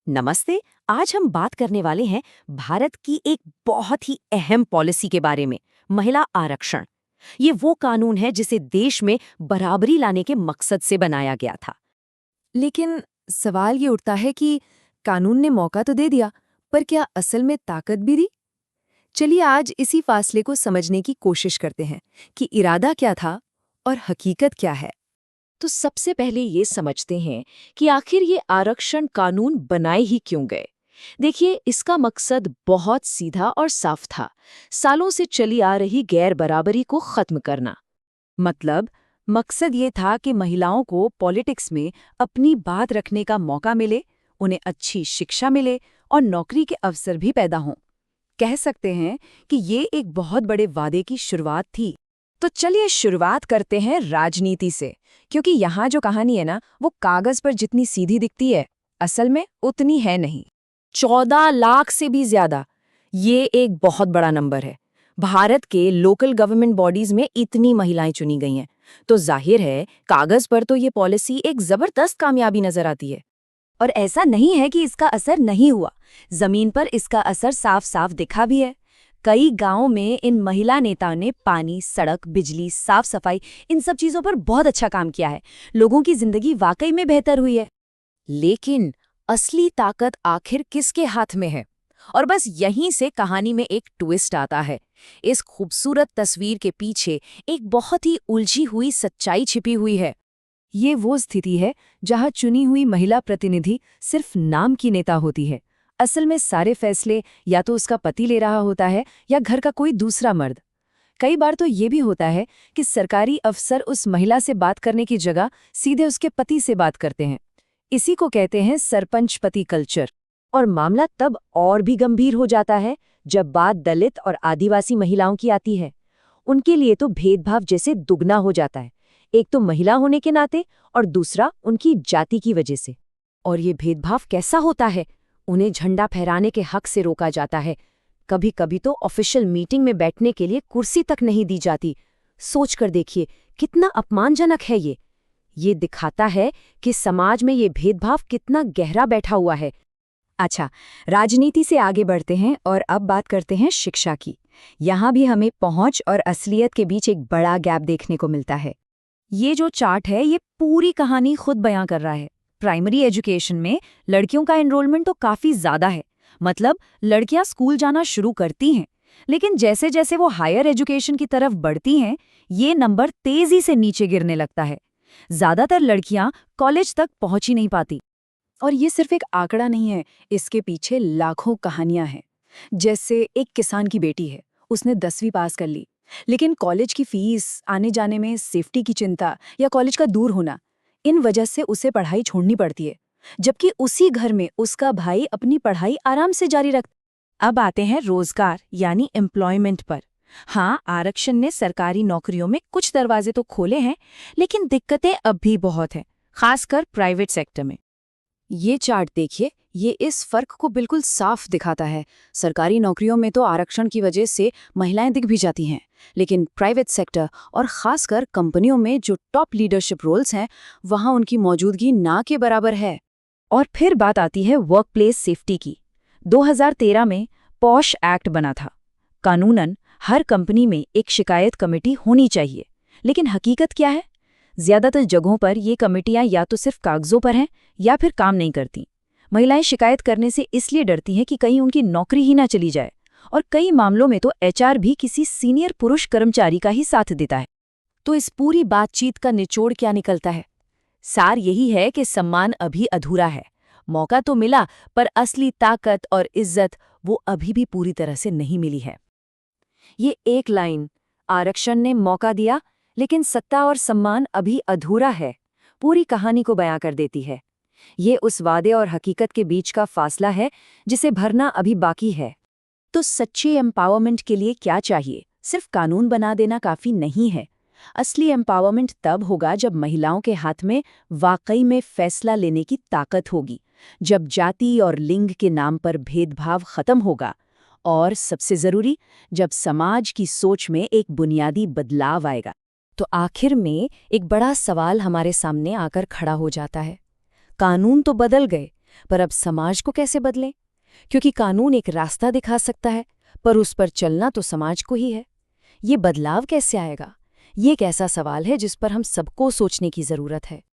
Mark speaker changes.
Speaker 1: नमस्ते। आज हम बात करने वाले हैं भारत की एक बहुत ही अहम पॉलिसी के बारे में, महिला आरक्षण। ये वो कानून है जिसे देश में बराबरी लाने के मकसद से बनाया गया था।
Speaker 2: लेकिन सवाल ये उठता है कि कानून ने मौका तो दे दिया, पर क्या असल में ताकत भी दी? चलिए आज इसी फासले को समझने की कोशिश करते हैं कि इरादा क्या था और हकीकत क्या है।
Speaker 3: तो सबसे पहले ये समझते हैं कि आखिर ये आरक्षण कानून बनाए ही क्यों गए। देखिए, इसका मकसद बहुत सीधा और साफ था। सालों से चली आ रही गैर बराबरी को खत्म करना।
Speaker 2: मतलब मकसद ये था कि महिलाओं को पॉलिटिक्स में अपनी बात रखने का मौका मिले, उन्हें अच्छी शिक्षा मिले और नौकरी के अवसर भी पैदा हों। कह सकते हैं कि ये एक बहुत बड़े वादे की शुरुआत थी। तो चलिए शुरुआत करते हैं राजनीति से, क्योंकि यहाँ जो कहानी है ना, वो कागज पर जितनी सीधी दिखती है, असल में उतनी है नहीं।
Speaker 1: 14 लाख से भी ज्यादा, ये एक बहुत बड़ा नंबर है। भारत के लोकल गवर्नमेंट बॉडीज में इतनी महिलाएं चुनी गई हैं, तो जाहिर है कागज पर तो ये पॉलिसी एक जबरदस्त कामयाबी नजर आती है।
Speaker 2: और ऐसा नहीं है कि इसका असर नहीं हुआ, जमीन पर इसका असर साफ साफ दिखा भी है। कई गांवों में इन महिला नेताओं ने पानी, सड़क, बिजली, साफ सफाई, इन सब चीजों पर बहुत अच्छा काम किया है। लोगों की जिंदगी वाकई में बेहतर हुई है।
Speaker 1: लेकिन असली ताकत आखिर किसके हाथ में है? और बस यहीं से कहानी में एक ट्विस्ट आता है। इस खूबसूरत तस्वीर के पीछे एक बहुत ही उलझी हुई सच्चाई छिपी हुई है।
Speaker 2: ये वो स्थिति है जहां चुनी हुई महिला प्रतिनिधि सिर्फ नाम की नेता होती है। असल में सारे फैसले या तो उसका पति ले रहा होता है या घर का कोई दूसरा मर्द। कई बार तो ये भी होता है कि सरकारी अफसर उस महिला से बात करने की जगह सीधे उसके पति से बात करते हैं। इसी को कहते हैं सरपंच पति कल्चर।
Speaker 3: और मामला तब और भी गंभीर हो जाता है जब बात दलित और आदिवासी महिलाओं की आती है। उनके लिए तो भेदभाव जैसे दुगना हो जाता है, एक तो महिला होने के नाते और दूसरा उनकी जाति की वजह से।
Speaker 1: और ये भेदभाव कैसा होता है? उन्हें झंडा फहराने के हक से रोका जाता है। कभी कभी तो ऑफिशियल मीटिंग में बैठने के लिए कुर्सी तक नहीं दी जाती। सोच कर देखिए, कितना अपमानजनक है ये। ये दिखाता है कि समाज में ये भेदभाव कितना गहरा बैठा हुआ है।
Speaker 2: अच्छा, राजनीति से आगे बढ़ते हैं और अब बात करते हैं शिक्षा की। यहाँ भी हमें पहुँच और असलियत के बीच एक बड़ा गैप देखने को मिलता है। ये जो चार्ट है, ये पूरी कहानी खुद बयां कर रहा है। प्राइमरी एजुकेशन में लड़कियों का एनरोलमेंट तो काफी ज्यादा है, मतलब लड़कियां स्कूल जाना शुरू करती हैं। लेकिन जैसे जैसे वो हायर एजुकेशन की तरफ बढ़ती हैं, ये नंबर तेजी से नीचे गिरने लगता है। ज्यादातर लड़कियां कॉलेज तक पहुंच ही नहीं पाती। और ये सिर्फ एक आंकड़ा नहीं है, इसके पीछे लाखों कहानियां हैं। जैसे एक किसान की बेटी है, उसने 10वीं पास कर ली, लेकिन कॉलेज की फीस, आने जाने में सेफ्टी की चिंता या कॉलेज का दूर होना, इन वजह से उसे पढ़ाई छोड़नी पड़ती है। जबकि उसी घर में उसका भाई अपनी पढ़ाई आराम से जारी रख। अब आते हैं रोजगार यानी एम्प्लॉयमेंट पर। हाँ, आरक्षण ने सरकारी नौकरियों में कुछ दरवाजे तो खोले हैं, लेकिन दिक्कतें अब भी बहुत हैं, खासकर प्राइवेट सेक्टर में। ये चार्ट देखिए, ये इस फर्क को बिल्कुल साफ दिखाता है। सरकारी नौकरियों में तो आरक्षण की वजह से महिलाएं दिख भी जाती हैं, लेकिन प्राइवेट सेक्टर और खासकर कंपनियों में जो टॉप लीडरशिप रोल्स हैं, वहां उनकी मौजूदगी ना के बराबर है। और फिर बात आती है वर्कप्लेस सेफ्टी की। 2013 में पॉश एक्ट बना था। कानूनन हर कंपनी में एक शिकायत कमेटी होनी चाहिए, लेकिन हकीकत क्या है? ज्यादातर जगहों पर ये कमेटियां या तो सिर्फ कागजों पर हैं या फिर काम नहीं करती। महिलाएं शिकायत करने से इसलिए डरती हैं कि कहीं उनकी नौकरी ही ना चली जाए, और कई मामलों में तो एचआर भी किसी सीनियर पुरुष कर्मचारी का ही साथ देता है। तो इस पूरी बातचीत का निचोड़ क्या निकलता है? सार यही है कि सम्मान अभी अधूरा है। मौका तो मिला, पर असली ताकत और इज्जत वो अभी भी पूरी तरह से नहीं मिली है। ये एक लाइन, आरक्षण ने मौका दिया लेकिन सत्ता और सम्मान अभी अधूरा है, पूरी कहानी को बयां कर देती है। ये उस वादे और हकीकत के बीच का फासला है जिसे भरना अभी बाकी है। तो सच्ची एम्पावरमेंट के लिए क्या चाहिए? सिर्फ कानून बना देना काफी नहीं है। असली एम्पावरमेंट तब होगा जब महिलाओं के हाथ में वाकई में फैसला लेने की ताकत होगी, जब जाति और लिंग के नाम पर भेदभाव खत्म होगा, और सबसे जरूरी, जब समाज की सोच में एक बुनियादी बदलाव आएगा। तो आखिर में एक बड़ा सवाल हमारे सामने आकर खड़ा हो जाता है। कानून तो बदल गए,
Speaker 1: पर अब समाज को कैसे बदलें? क्योंकि कानून एक रास्ता दिखा सकता है, पर उस पर चलना तो समाज को ही है। ये बदलाव कैसे आएगा? ये एक ऐसा सवाल है जिस पर हम सबको सोचने की ज़रूरत है।